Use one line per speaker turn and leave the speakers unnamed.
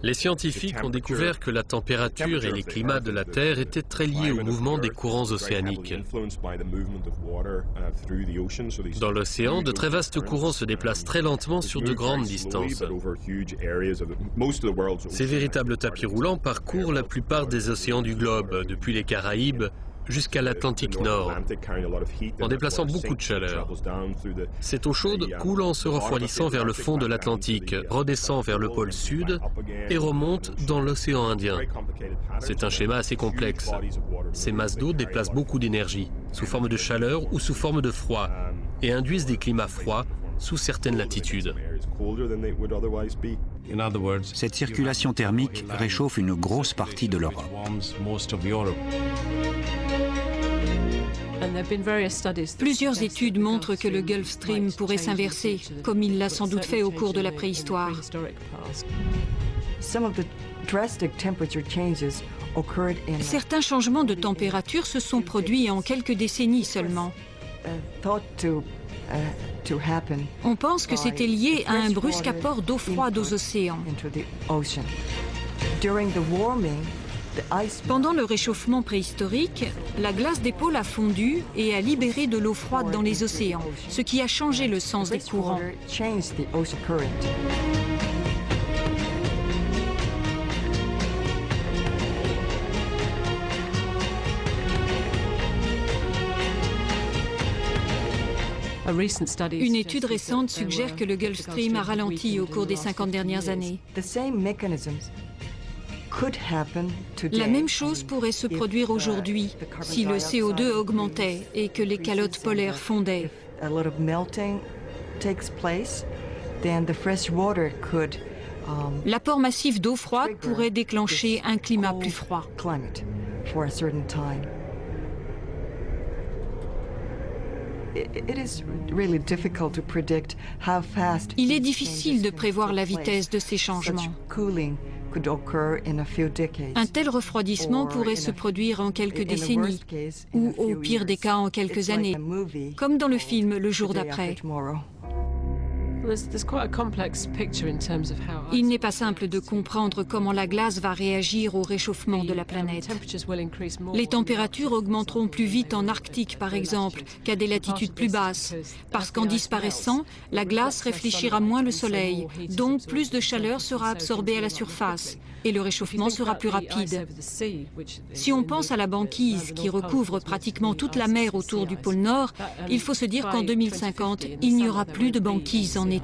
Les scientifiques ont découvert que la température et les climats de la Terre étaient très liés au mouvement des courants océaniques. Dans l'océan, de très vastes courants se déplacent très lentement sur de grandes distances. Ces véritables tapis roulants parcourent la plupart des océans du globe, depuis les Caraïbes jusqu'à l'Atlantique Nord, en déplaçant beaucoup de chaleur. Cette eau chaude coule en se refroidissant vers le fond de l'Atlantique, redescend vers le pôle sud et remonte dans l'océan Indien. C'est un schéma assez complexe. Ces masses d'eau déplacent beaucoup d'énergie, sous forme de chaleur ou sous forme de froid, et induisent des climats froids sous certaines latitudes.
Cette circulation thermique réchauffe une grosse partie de l'Europe.
Plusieurs études montrent que le Gulf Stream pourrait s'inverser, comme il l'a sans doute fait au cours de la préhistoire. Certains changements de température se sont produits en quelques décennies seulement. On pense que c'était lié à un brusque apport d'eau froide aux océans. Pendant le réchauffement préhistorique, la glace des pôles a fondu et a libéré de l'eau froide dans les océans, ce qui a changé le sens des courants. Une étude récente suggère que le Gulf Stream a ralenti au cours des 50 dernières années. La même chose pourrait se produire aujourd'hui si le CO2 augmentait et que les calottes polaires fondaient. L'apport massif d'eau froide pourrait déclencher un climat plus froid. Il est difficile de prévoir la vitesse de ces changements. Un tel refroidissement pourrait se produire en quelques décennies, ou au pire des cas en quelques années, comme dans le film Le jour d'après. Il n'est pas simple de comprendre comment la glace va réagir au réchauffement de la planète. Les températures augmenteront plus vite en Arctique, par exemple, qu'à des latitudes plus basses, parce qu'en disparaissant, la glace réfléchira moins le soleil, donc plus de chaleur sera absorbée à la surface, et le réchauffement sera plus rapide. Si on pense à la banquise qui recouvre pratiquement toute la mer autour du pôle Nord, il faut se dire qu'en 2050, il n'y aura plus de banquise en été.